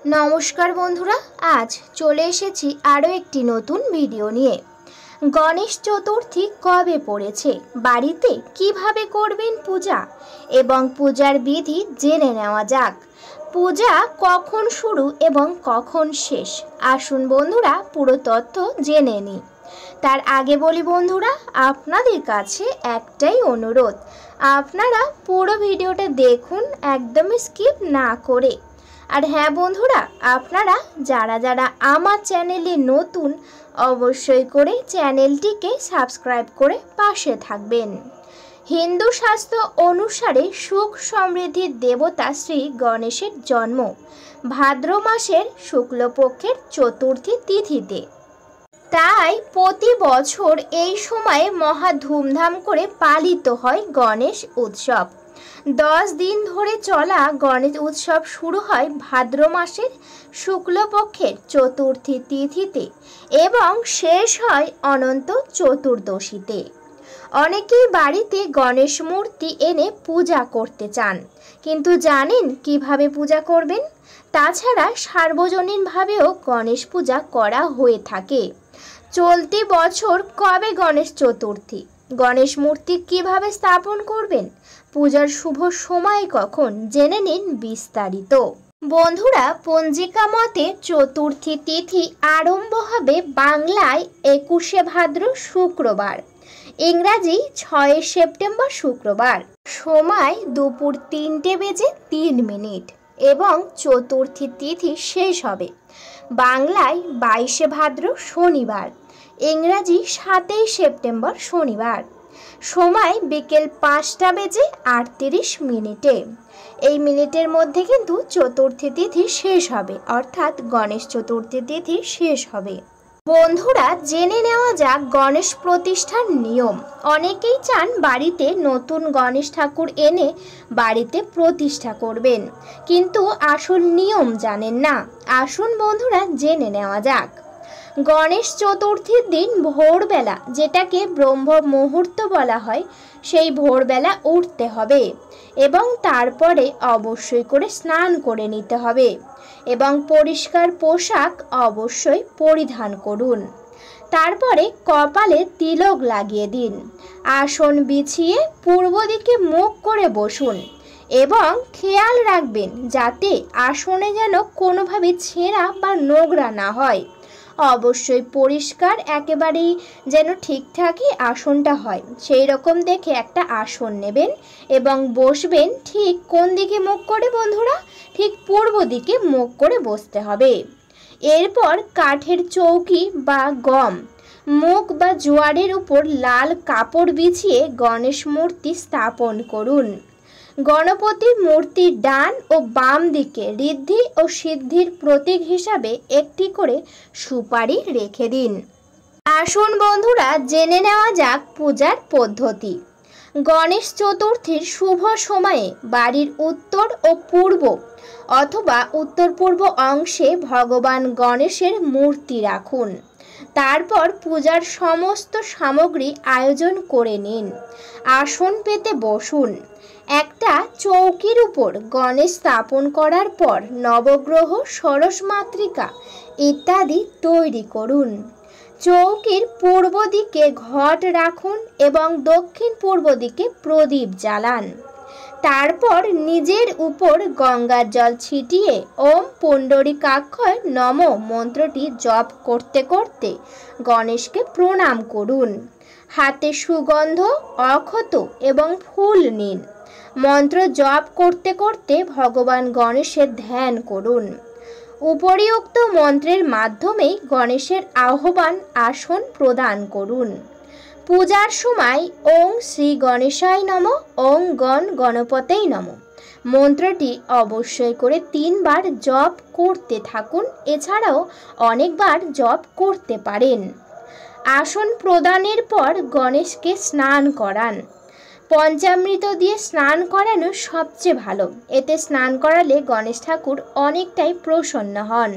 নমস্কার বন্ধুরা, আজ চলে এসেছি আরও একটি নতুন ভিডিও নিয়ে। গণেশ চতুর্থী কবে পড়েছে, বাড়িতে কিভাবে করবেন পূজা এবং পূজার বিধি জেনে নেওয়া যাক। পূজা কখন শুরু এবং কখন শেষ, আসুন বন্ধুরা পুরো তথ্য জেনে নিই। তার আগে বলি বন্ধুরা, আপনাদের কাছে একটাই অনুরোধ, আপনারা পুরো ভিডিওটা দেখুন, একদমই স্কিপ না করে। আর হ্যাঁ বন্ধুরা, আপনারা যারা যারা আমার চ্যানেলে নতুন, অবশ্যই করে চ্যানেলটিকে সাবস্ক্রাইব করে পাশে থাকবেন। হিন্দু শাস্ত্র অনুসারে সুখ সমৃদ্ধির দেবতা শ্রী গণেশের জন্ম ভাদ্র মাসের শুক্লপক্ষের চতুর্থী তিথিতে। তাই প্রতি বছর এই সময়ে মহা ধুমধাম করে পালিত হয় গণেশ উৎসব। 10 দিন ধরে চলা গণেশ উৎসব শুরু হয় ভাদ্র মাসের শুক্লপক্ষের চতুর্থী তিথিতে এবং শেষ হয় অনন্ত চতুর্দশীতে। অনেকেই বাড়িতে গণেশ মূর্তি এনে পূজা করতে চান, কিন্তু জানেন কিভাবে পূজা করবেন? তাছাড়া সার্বজনীনভাবেও গণেশ পূজা করা হয়ে থাকে। চলতি বছর কবে গণেশ চতুর্থী, গণেশ মূর্তি কিভাবে স্থাপন করবেন, পূজার শুভ সময় কখন, জেনে নিন বিস্তারিত। বন্ধুরা, পঞ্জিকা মতে চতুর্থী তিথি আরম্ভ হবে বাংলায় 21শে ভাদ্র শুক্রবার, ইংরাজি 6 সেপ্টেম্বর শুক্রবার, সময় দুপুর 3:03 এবং চতুর্থী তিথি শেষ হবে বাংলায় 22শে ভাদ্র শনিবার, ইংরাজি 7 সেপ্টেম্বর শনিবার, সময় বিকেল 5:38। এই মিনিটের মধ্যে কিন্তু চতুর্থী তিথি শেষ হবে, অর্থাৎ গণেশ চতুর্থী তিথি শেষ হবে। বন্ধুরা, জেনে নেওয়া যাক গণেশ প্রতিষ্ঠার নিয়ম। অনেকেই চান বাড়িতে নতুন গণেশ ঠাকুর এনে বাড়িতে প্রতিষ্ঠা করবেন, কিন্তু আসল নিয়ম জানেন না। আসুন বন্ধুরা জেনে নেওয়া যাক। গণেশ চতুর্থীর দিন ভোরবেলা, যেটাকে ব্রহ্ম মুহূর্ত বলা হয়, সেই ভোরবেলা উঠতে হবে এবং তারপরে অবশ্যই করে স্নান করে নিতে হবে এবং পরিষ্কার পোশাক অবশ্যই পরিধান করুন। তারপরে কপালে তিলক লাগিয়ে দিন, আসন বিছিয়ে পূর্ব দিকে মুখ করে বসুন এবং খেয়াল রাখবেন যাতে আসনে যেন কোনোভাবে ছেঁড়া বা নোংরা না হয়। অবশ্যই পরিষ্কার, একেবারেই যেন ঠিকঠাকই আসনটা হয়, সেই রকম দেখে একটা আসন নেবেন এবং বসবেন। ঠিক কোন দিকে মুখ করে বন্ধুরা? ঠিক পূর্ব দিকে মুখ করে বসতে হবে। এরপর কাঠের চৌকি বা গম, মুখ বা জোয়ারের উপর লাল কাপড় বিছিয়ে গণেশ মূর্তি স্থাপন করুন। গণপতি মূর্তির ডান ও বাম দিকে ঋদ্ধি ও সিদ্ধির প্রতীক হিসাবে একটি করে সুপারি রেখে দিন। আসুন বন্ধুরা জেনে নেওয়া যাক পূজার পদ্ধতি। গণেশ চতুর্থীর শুভ সময়ে বাড়ির উত্তর ও পূর্ব অথবা উত্তর পূর্ব অংশে ভগবান গণেশের মূর্তি রাখুন। তারপর পূজার সমস্ত সামগ্রী আয়োজন করে নিন। আসন পেতে বসুন। একটা চৌকির উপর গণেশ স্থাপন করার পর নবগ্রহ, ষোড়শ মাতৃকা ইত্যাদি তৈরি করুন। চৌকির পূর্ব দিকে ঘট রাখুন এবং দক্ষিণ পূর্ব দিকে প্রদীপ জ্বালান। তারপর নিজের উপর গঙ্গার জল ছিটিয়ে ওম পুণ্ডরীকাক্ষয় নমঃ মন্ত্রটি জপ করতে করতে গণেশকে প্রণাম করুন। হাতে সুগন্ধ, অক্ষত এবং ফুল নিন। মন্ত্র জপ করতে করতে ভগবান গণেশের ধ্যান করুন। উপরিউক্ত মন্ত্রের মাধ্যমেই গণেশের আহ্বান আসন প্রদান করুন। পূজার সময় ওং শ্রী গণেশায় নমঃ, ওং গণ গণপতেই নমঃ মন্ত্রটি অবশ্যই করে 3 বার জপ করতে থাকুন। এছাড়াও অনেকবার জপ করতে পারেন। আসন প্রদানের পর গণেশকে স্নান করান। পঞ্চামৃত দিয়ে স্নান করানো সবচেয়ে ভালো। এতে স্নান করালে গণেশ ঠাকুর অনেকটাই প্রসন্ন হন।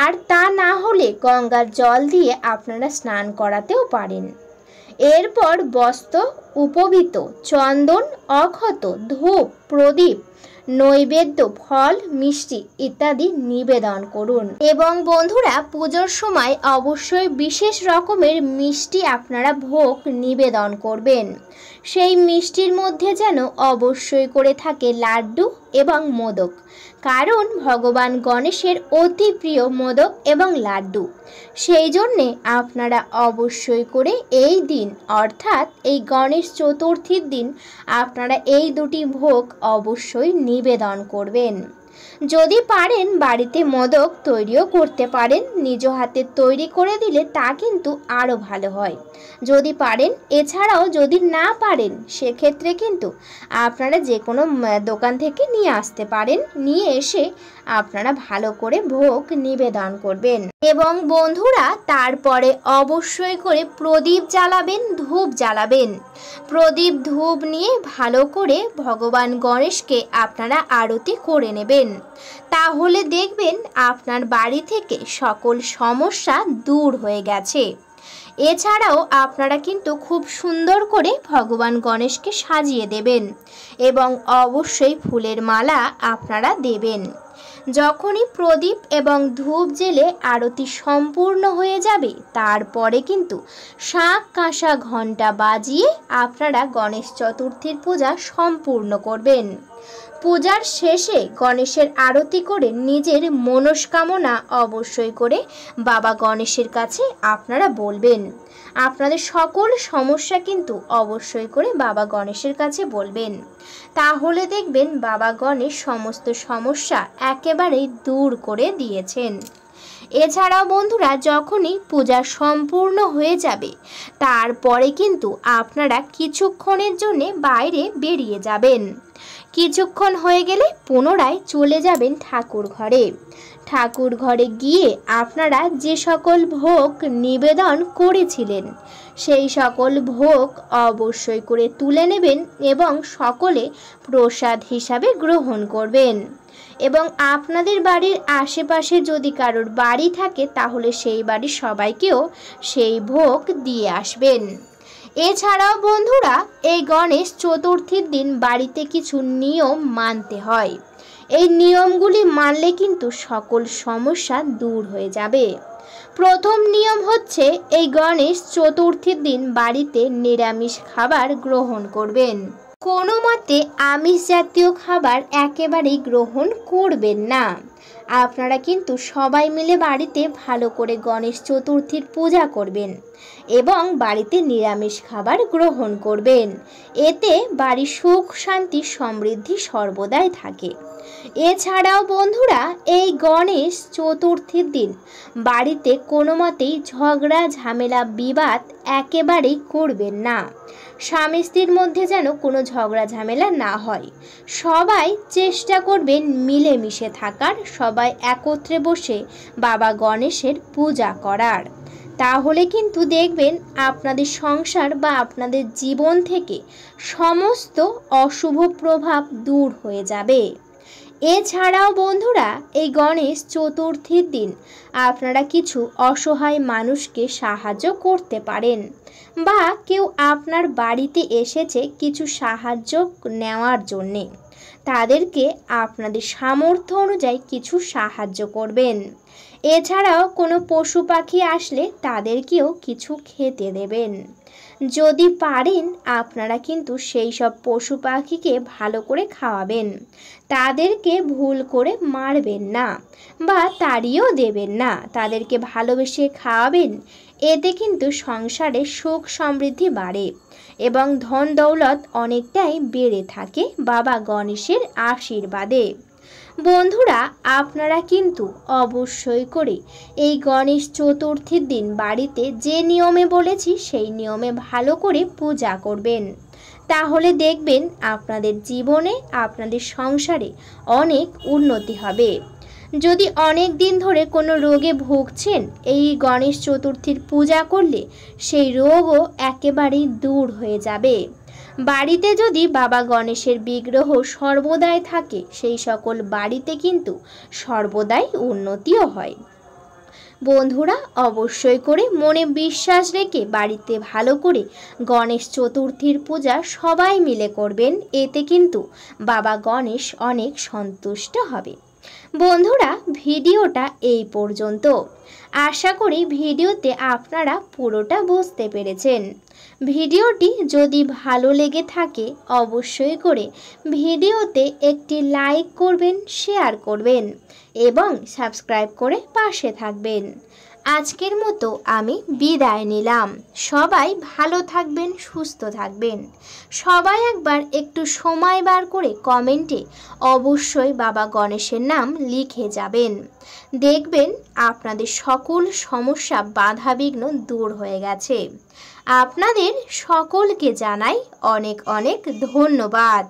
আর তা না হলে গঙ্গার জল দিয়ে আপনারা স্নান করাতেও পারেন। এরপর বস্ত্র, উপবীত, চন্দন, অক্ষত, ধূপ, প্রদীপ নৈবেদ্য ফল মিষ্টি ইত্যাদি নিবেদন করুন। এবং বন্ধুরা, পুজোর সময় অবশ্যই বিশেষ রকমের মিষ্টি আপনারা ভোগ নিবেদন করবেন। সেই মিষ্টির মধ্যে যেন অবশ্যই করে থাকে লাড্ডু এবং মোদক, কারণ ভগবান গণেশের অতি প্রিয় মোদক এবং লাড্ডু। সেই জন্যে আপনারা অবশ্যই করে এই দিন অর্থাৎ এই গণেশ চতুর্থীর দিন আপনারা এই দুটি ভোগ অবশ্যই নিবেদন করবেন। যদি পারেন বাড়িতে মোদক তৈরিও করতে পারেন, নিজ হাতে তৈরি করে দিলে তা কিন্তু আরও ভালো হয় যদি পারেন। এছাড়াও যদি না পারেন সেক্ষেত্রে কিন্তু আপনারা যে কোনো দোকান থেকে নিয়ে আসতে পারেন, নিয়ে এসে আপনারা ভালো করে ভোগ নিবেদন করবেন। এবং বন্ধুরা, তারপরে অবশ্যই করে প্রদীপ জ্বালাবেন, ধূপ জ্বালাবেন। প্রদীপ ধূপ নিয়ে ভালো করে ভগবান গণেশকে আপনারা আরতি করে নেবেন। তাহলে দেখবেন আপনার বাড়ি থেকে সকল সমস্যা দূর হয়ে গেছে। এছাড়াও আপনারা কিন্তু খুব সুন্দর করে ভগবান গণেশকে সাজিয়ে দেবেন এবং অবশ্যই ফুলের মালা আপনারা দেবেন। যখনই প্রদীপ এবং ধূপ জ্বেলে আরতি সম্পূর্ণ হয়ে যাবে, তারপরে কিন্তু শাঁখ কাঁসা ঘণ্টা বাজিয়ে আপনারা গণেশ চতুর্থীর পূজা সম্পূর্ণ করবেন। পূজার শেষে গণেশের আরতি করে নিজের মনস্কামনা অবশ্যই করে বাবা গণেশের কাছে আপনারা বলবেন। আপনাদের সকল সমস্যা কিন্তু অবশ্যই করে বাবা গণেশের কাছে বলবেন। তাহলে দেখবেন বাবা গণেশ সমস্ত সমস্যা একেবারেই দূর করে দিয়েছেন। এছাড়াও বন্ধুরা, যখনই পূজা সম্পূর্ণ হয়ে যাবে তারপরে কিন্তু আপনারা কিছুক্ষণের জন্য বাইরে বেরিয়ে যাবেন। কিছুক্ষণ হয়ে গেলে পুনরায় চলে যাবেন ঠাকুর ঘরে। ঠাকুর ঘরে গিয়ে আপনারা যে সকল ভোগ নিবেদন করেছিলেন সেই সকল ভোগ অবশ্যই করে তুলে নেবেন এবং সকলে প্রসাদ হিসাবে গ্রহণ করবেন। এবং আপনাদের বাড়ির আশেপাশে যদি কারোর বাড়ি থাকে তাহলে সেই বাড়ির সবাইকেও সেই ভোগ দিয়ে আসবেন। এছাড়াও বন্ধুরা, এই গণেশ চতুর্থীর দিন বাড়িতে কিছু নিয়ম মানতে হয়। এই নিয়মগুলি মানলে কিন্তু সকল সমস্যা দূর হয়ে যাবে। প্রথম নিয়ম হচ্ছে, এই গণেশ চতুর্থীর দিন বাড়িতে নিরামিষ খাবার গ্রহণ করবেন। কোনো মতে আমিষ জাতীয় খাবার একেবারেই গ্রহণ করবেন না। আপনারা কিন্তু সবাই মিলে বাড়িতে ভালো করে গণেশ চতুর্থীর পূজা করবেন এবং বাড়িতে নিরামিষ খাবার গ্রহণ করবেন। এতে বাড়ির সুখ শান্তি সমৃদ্ধি সর্বদাই থাকে। এছাড়াও বন্ধুরা, এই গণেশ চতুর্থীর দিন বাড়িতে কোনো মতেই ঝগড়া ঝামেলা বিবাদ একেবারেই করবেন না। স্বামী স্ত্রীর মধ্যে যেন কোনো ঝগড়া ঝামেলা না হয়। সবাই চেষ্টা করবেন মিলেমিশে থাকার, সবাই একত্রে বসে বাবা গণেশের পূজা করার। তাহলে কিন্তু দেখবেন আপনাদের সংসার বা আপনাদের জীবন থেকে সমস্ত অশুভ প্রভাব দূর হয়ে যাবে। এছাড়াও বন্ধুরা, এই গণেশ চতুর্থীর দিন আপনারা কিছু অসহায় মানুষকে সাহায্য করতে পারেন, বা কেউ আপনার বাড়িতে এসেছে কিছু সাহায্য নেওয়ার জন্যে, তাদেরকে আপনাদের সামর্থ্য অনুযায়ী কিছু সাহায্য করবেন। এছাড়াও কোনো পশু পাখি আসলে তাদেরকেও কিছু খেতে দেবেন। যদি পারেন আপনারা কিন্তু সেই সব পশু পাখিকে ভালো করে খাওয়াবেন, তাদেরকে ভুল করে মারবেন না বা তাড়িয়েও দেবেন না, তাদেরকে ভালোবেসে খাওয়াবেন। এতে কিন্তু সংসারে সুখ সমৃদ্ধি বাড়ে এবং ধন দৌলত অনেকটাই বেড়ে থাকে বাবা গণেশের আশীর্বাদে। বন্ধুরা, আপনারা কিন্তু অবশ্যই করে এই গণেশ চতুর্থীর দিন বাড়িতে যে নিয়মে বলেছি সেই নিয়মে ভালো করে পূজা করবেন। তাহলে দেখবেন আপনাদের জীবনে, আপনাদের সংসারে অনেক উন্নতি হবে। যদি অনেক দিন ধরে কোনো রোগে ভুগছেন, এই গণেশ চতুর্থীর পূজা করলে সেই রোগও একেবারেই দূর হয়ে যাবে। বাড়িতে যদি বাবা গণেশের বিগ্রহ সর্বদাই থাকে, সেই সকল বাড়িতে কিন্তু সর্বদাই উন্নতিও হয়। বন্ধুরা অবশ্যই করে মনে বিশ্বাস রেখে বাড়িতে ভালো করে গণেশ চতুর্থীর পূজা সবাই মিলে করবেন, এতে কিন্তু বাবা গণেশ অনেক সন্তুষ্ট হবে। বন্ধুরা ভিডিওটা এই পর্যন্ত। আশা করি ভিডিওতে আপনারা পুরোটা বুঝতে পেরেছেন। ভিডিওটি যদি ভালো লেগে থাকে অবশ্যই করে ভিডিওতে একটি লাইক করবেন, শেয়ার করবেন এবং সাবস্ক্রাইব করে পাশে থাকবেন। আজকের মতো আমি বিদায় নিলাম। সবাই ভালো থাকবেন, সুস্থ থাকবেন। সবাই একবার একটু সময় বার করে কমেন্টে অবশ্যই বাবা গণেশের নাম লিখে যাবেন। দেখবেন আপনাদের সকল সমস্যা বাধাবিঘ্ন দূর হয়ে গেছে। আপনাদের সকলকে জানাই অনেক অনেক ধন্যবাদ।